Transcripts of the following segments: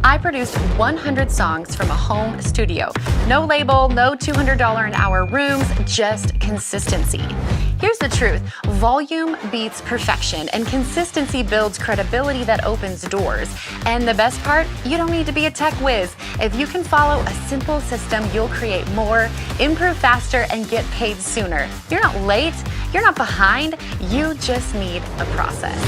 I produced 100 songs from a home studio. No label, no $200 an hour rooms, just consistency. Here's the truth. Volume beats perfection, and consistency builds credibility that opens doors. And the best part, you don't need to be a tech whiz. If you can follow a simple system, you'll create more, improve faster, and get paid sooner. You're not late, you're not behind, you just need a process.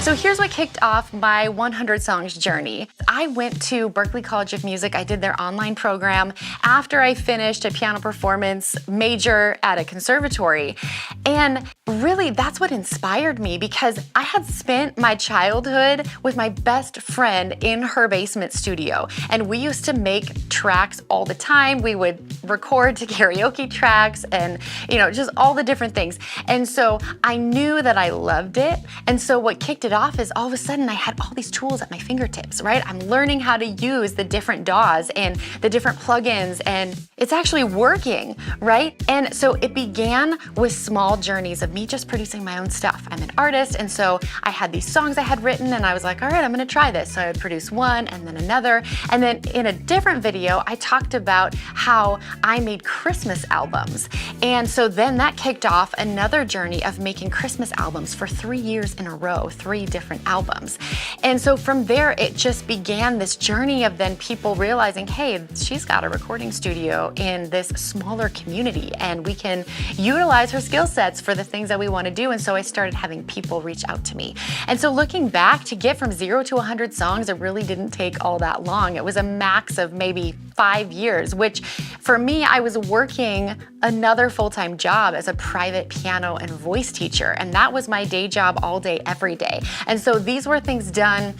So here's what kicked off my 100 songs journey. I went to Berklee College of Music. I did their online program after I finished a piano performance major at a conservatory. And really, that's what inspired me, because I had spent my childhood with my best friend in her basement studio. And we used to make tracks all the time. We would record to karaoke tracks and, just all the different things. And so I knew that I loved it. And so what kicked it off is all of a sudden I had all these tools at my fingertips, right? I'm learning how to use the different DAWs and the different plugins, and it's actually working, right? And so it began with small journeys of me just producing my own stuff. I'm an artist, and so I had these songs I had written, and I was like, all right, I'm gonna try this. So I would produce one and then another. And then in a different video, I talked about how I made Christmas albums. And so then that kicked off another journey of making Christmas albums for 3 years in a row, 3 different albums. And so from there, it just began this journey of then people realizing, hey, she's got a recording studio in this smaller community, and we can utilize her skill sets for the things that we want to do. And so I started having people reach out to me. And so looking back, to get from 0 to 100 songs, it really didn't take all that long. It was a max of maybe 5 years, which for me, I was working another full-time job as a private piano and voice teacher. And that was my day job all day, every day. And so these were things done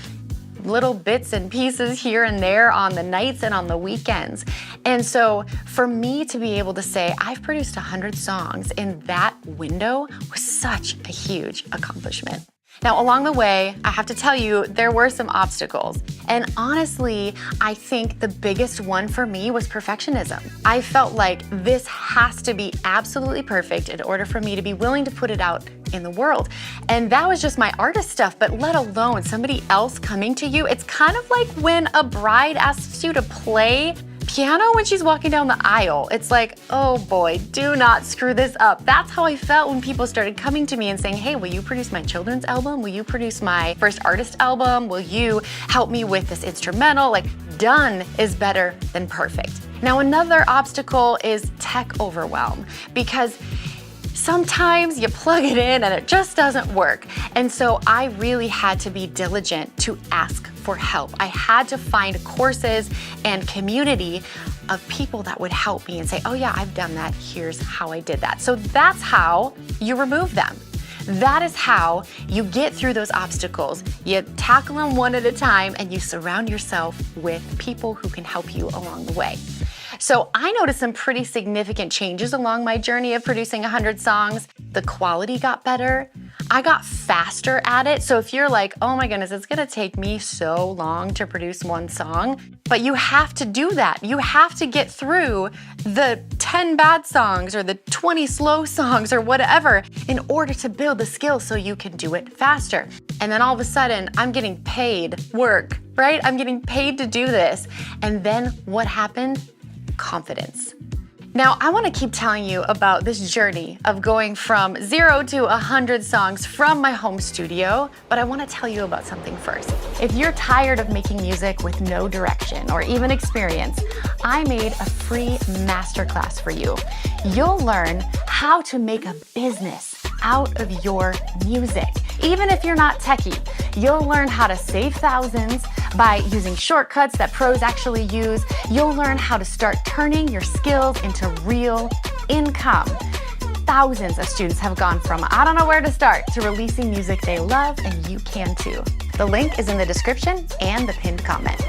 little bits and pieces here and there on the nights and on the weekends. And so for me to be able to say I've produced 100 songs in that window was such a huge accomplishment. Now, along the way, I have to tell you, there were some obstacles. And honestly, I think the biggest one for me was perfectionism. I felt like this has to be absolutely perfect in order for me to be willing to put it out in the world. And that was just my artist stuff, but let alone somebody else coming to you. It's kind of like when a bride asks you to play piano when she's walking down the aisle. It's like, oh boy, do not screw this up. That's how I felt when people started coming to me and saying, hey, will you produce my children's album? Will you produce my first artist album? Will you help me with this instrumental? Like, done is better than perfect. Now, another obstacle is tech overwhelm, because sometimes you plug it in and it just doesn't work. And so I really had to be diligent to ask for help. I had to find courses and community of people that would help me and say, oh yeah, I've done that. Here's how I did that. So that's how you remove them. That is how you get through those obstacles. You tackle them one at a time, and you surround yourself with people who can help you along the way. So I noticed some pretty significant changes along my journey of producing 100 songs. The quality got better. I got faster at it. So if you're like, oh my goodness, it's gonna take me so long to produce one song, but you have to do that. You have to get through the 10 bad songs or the 20 slow songs or whatever in order to build the skill so you can do it faster. And then all of a sudden, I'm getting paid work, right? I'm getting paid to do this. And then what happened? Confidence. Now, I want to keep telling you about this journey of going from 0 to 100 songs from my home studio, but I want to tell you about something first. If you're tired of making music with no direction or even experience, I made a free masterclass for you. You'll learn how to make a business out of your music. Even if you're not techie, you'll learn how to save thousands by using shortcuts that pros actually use. You'll learn how to start turning your skills into real income. Thousands of students have gone from I don't know where to start to releasing music they love, and you can too. The link is in the description and the pinned comment.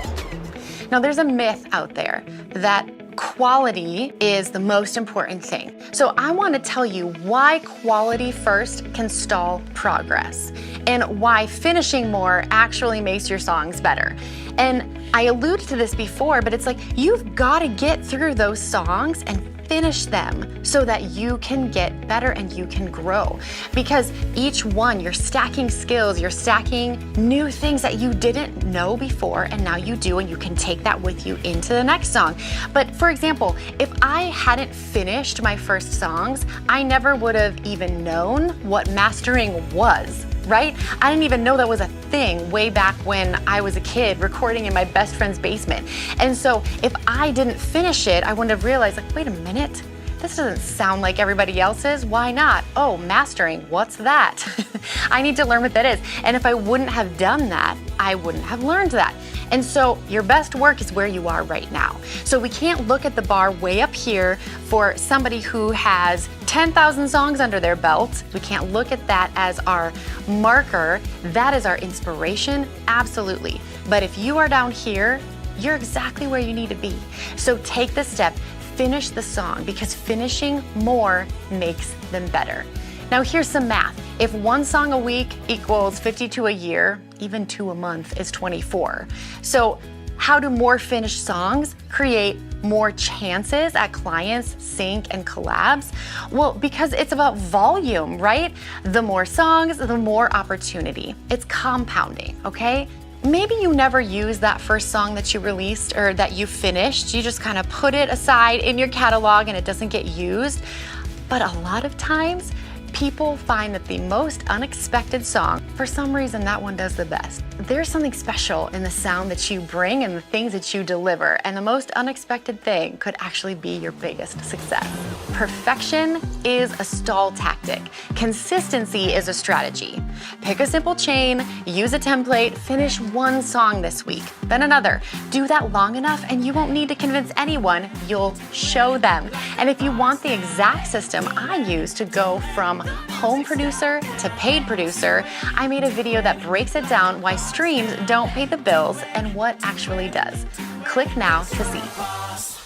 Now, there's a myth out there that quality is the most important thing. So I want to tell you why quality first can stall progress, and why finishing more actually makes your songs better. And I alluded to this before, but it's like you've got to get through those songs and finish them so that you can get better and you can grow. Because each one, you're stacking skills, you're stacking new things that you didn't know before, and now you do, and you can take that with you into the next song. But for example, if I hadn't finished my first songs, I never would have even known what mastering was. Right? I didn't even know that was a thing way back when I was a kid recording in my best friend's basement. And so if I didn't finish it, I wouldn't have realized, like, wait a minute, this doesn't sound like everybody else's. Why not? Oh, mastering, what's that? I need to learn what that is. And if I wouldn't have done that, I wouldn't have learned that. And so your best work is where you are right now. So we can't look at the bar way up here for somebody who has 10,000 songs under their belt. We can't look at that as our marker. That is our inspiration, absolutely. But if you are down here, you're exactly where you need to be. So take the step, finish the song, because finishing more makes them better. Now here's some math. If one song a week equals 52 a year, even 2 a month is 24. So how do more finished songs create more chances at clients sync and collabs? Well, because it's about volume, right? The more songs, the more opportunity. It's compounding, okay? Maybe you never use that first song that you released or that you finished. You just kind of put it aside in your catalog and it doesn't get used. But a lot of times, people find that the most unexpected song, for some reason that one does the best. There's something special in the sound that you bring and the things that you deliver, and the most unexpected thing could actually be your biggest success. Perfection is a stall tactic. Consistency is a strategy. Pick a simple chain, use a template, finish one song this week, then another. Do that long enough and you won't need to convince anyone, you'll show them. And if you want the exact system I use to go from home producer to paid producer, I made a video that breaks it down why streams don't pay the bills and what actually does. Click now to see.